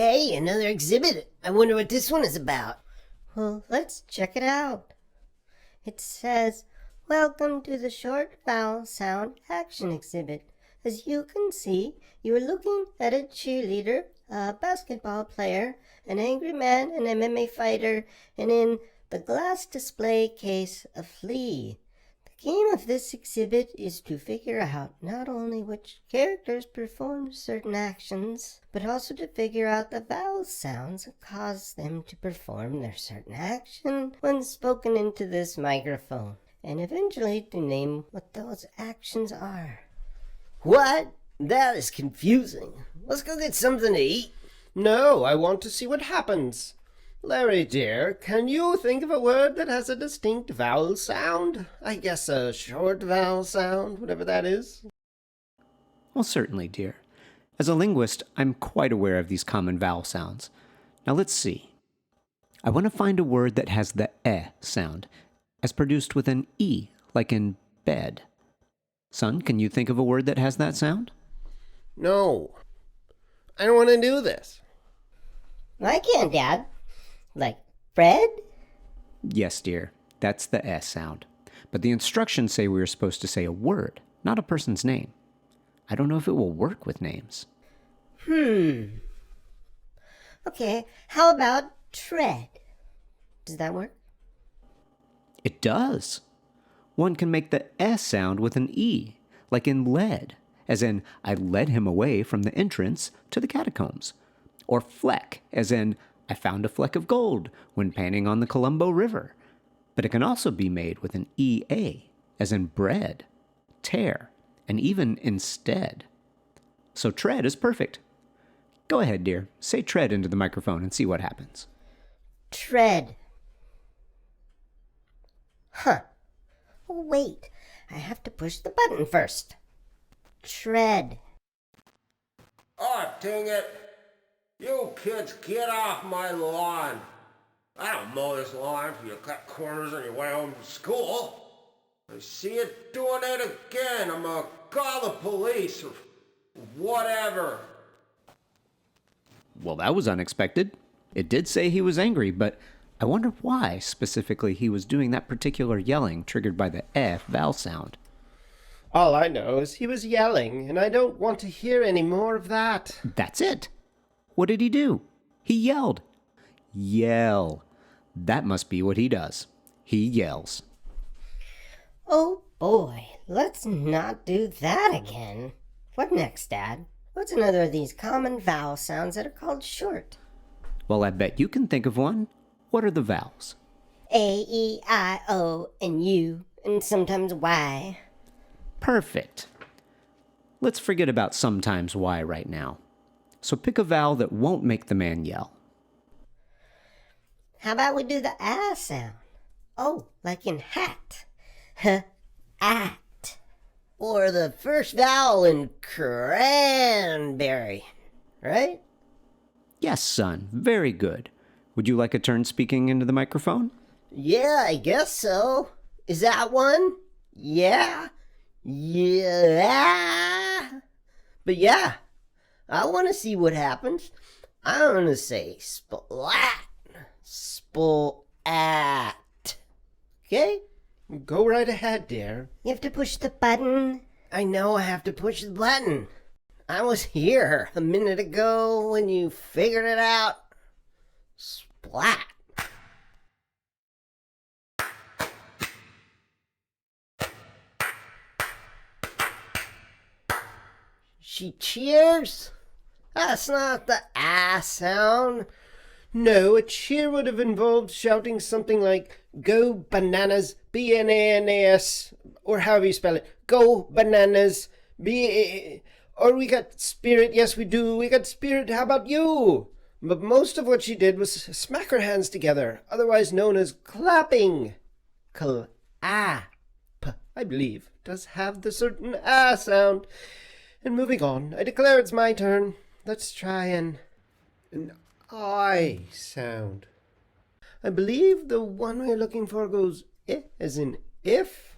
Hey, another exhibit. I wonder what this one is about. Well, let's check it out. It says, "Welcome to the short vowel sound action exhibit. As you can see, you are looking at a cheerleader, a basketball player, an angry man, an MMA fighter, and in the glass display case, a flea. The aim of this exhibit is to figure out not only which characters perform certain actions, but also to figure out the vowel sounds that cause them to perform their certain action when spoken into this microphone, and eventually to name what those actions are." What? That is confusing. Let's go get something to eat. No, I want to see what happens. Larry, dear, can you think of a word that has a distinct vowel sound? I guess a short vowel sound, whatever that is. Well, certainly, dear. As a linguist, I'm quite aware of these common vowel sounds. Now let's see. I want to find a word that has the sound, as produced with an E, like in bed. Son, can you think of a word that has that sound? No, I don't want to do this. I can, Dad. Like bread? Yes, dear, that's the sound. But the instructions say we are supposed to say a word, not a person's name. I don't know if it will work with names. Okay, how about tread? Does that work? It does. One can make the sound with an E, like in lead, as in, I led him away from the entrance to the catacombs. Or fleck, as in, I found a fleck of gold when panning on the Colombo River. But it can also be made with an EA, as in bread, tear, and even instead. So tread is perfect. Go ahead, dear. Say tread into the microphone and see what happens. Tread. Huh. Wait, I have to push the button first. Tread. Oh, dang it. You kids, get off my lawn. I don't mow this lawn for you to cut corners on your way home from school. I see you doing it again. I'm gonna call the police or whatever. Well, that was unexpected. It did say he was angry, but I wonder why specifically he was doing that particular yelling triggered by the vowel sound. All I know is he was yelling, and I don't want to hear any more of that. That's it. What did he do? He yelled. Yell. That must be what he does. He yells. Oh boy, let's not do that again. What next, Dad? What's another of these common vowel sounds that are called short? Well, I bet you can think of one. What are the vowels? A, E, I, O, and U, and sometimes Y. Perfect. Let's forget about sometimes Y right now. So pick a vowel that won't make the man yell. How about we do the A sound? Oh, like in hat. At. Or the first vowel in cranberry, right? Yes, son. Very good. Would you like a turn speaking into the microphone? Yeah, I guess so. Is that one? Yeah. Yeah. But yeah, I want to see what happens. I'm going to say splat. Splat. Okay? Go right ahead, dear. You have to push the button. I know I have to push the button. I was here a minute ago when you figured it out. Splat. She cheers? That's not the ass sound. No, a cheer would have involved shouting something like, "Go bananas, B-N-A-N-A-S," or however you spell it. Go bananas, or we got spirit, yes we do, we got spirit, how about you? But most of what she did was smack her hands together, otherwise known as clapping. Clap, I believe, does have the certain sound. And moving on, I declare it's my turn. Let's try an I sound. I believe the one we're looking for goes as in if.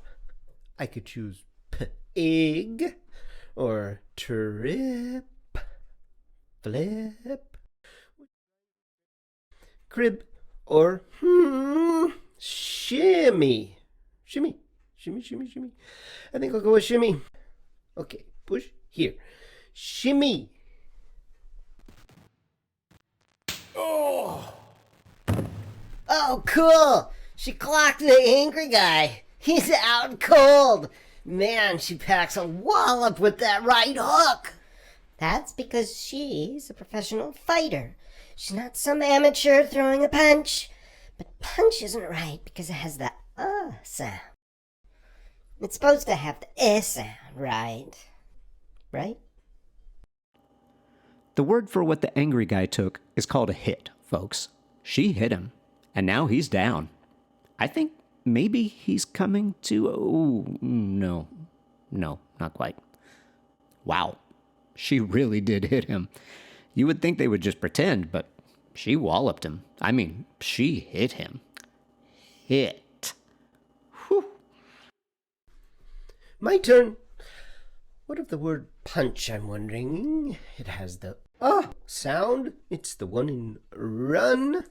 I could choose pig or trip, flip, crib, or shimmy. Shimmy, shimmy, shimmy, shimmy. I think I'll go with shimmy. Okay, push here. Shimmy. Oh! Oh, cool! She clocked the angry guy. He's out cold. Man, she packs a wallop with that right hook. That's because she's a professional fighter. She's not some amateur throwing a punch. But punch isn't right because it has the sound. It's supposed to have the sound, right? Right? The word for what the angry guy took is called a hit, folks. She hit him, and now he's down. I think maybe he's coming to... Oh, no, not quite. Wow, she really did hit him. You would think they would just pretend, but she walloped him. I mean, she hit him. Hit. Whew. My turn. What of the word punch, I'm wondering? It has the sound. It's the one in run.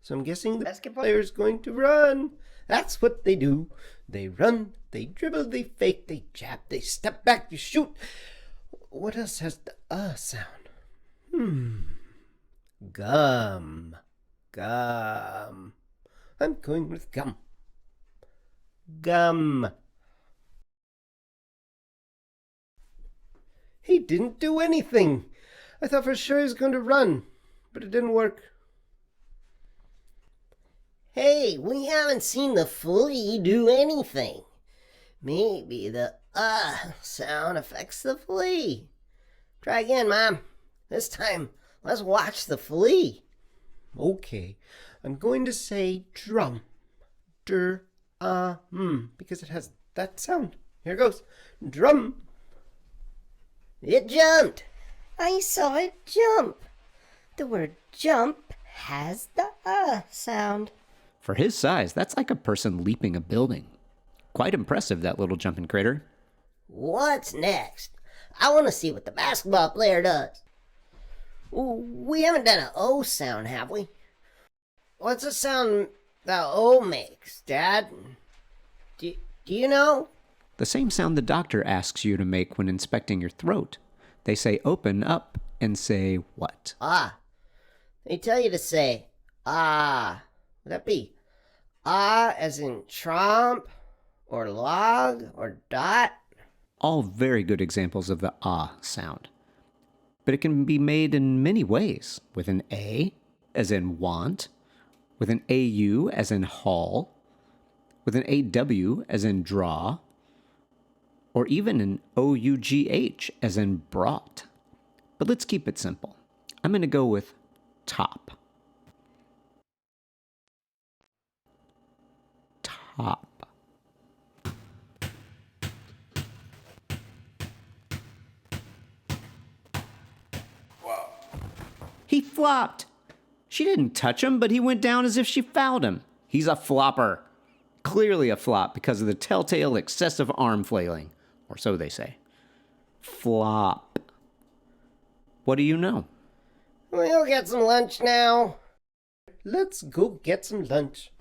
So I'm guessing the basketball player's going to run. That's what they do. They run, they dribble, they fake, they jab, they step back, they shoot. What else has the sound? Gum. Gum. I'm going with gum. Gum. He didn't do anything. I thought for sure he was going to run, but it didn't work. Hey, we haven't seen the flea do anything. Maybe the sound affects the flea. Try again, Mom. This time, let's watch the flea. Okay, I'm going to say drum. Because it has that sound. Here goes. Drum. It jumped. I saw it jump. The word jump has the sound. For his size, that's like a person leaping a building. Quite impressive, that little jumping critter. What's next? I want to see what the basketball player does. We haven't done an O sound, have we? What's the sound the O makes, Dad? Do you know? The same sound the doctor asks you to make when inspecting your throat. They say open up and say what? They tell you to say Would that be as in tromp, or log, or dot? All very good examples of the sound. But it can be made in many ways, with an A, as in want, with an AU, as in haul, with an AW, as in draw, or even an OUGH, as in brought. But let's keep it simple. I'm going to go with top. Top. He flopped. She didn't touch him, but he went down as if she fouled him. He's a flopper. Clearly a flop because of the telltale excessive arm flailing. Or so they say. Flop. What do you know? We'll get some lunch now. Let's go get some lunch.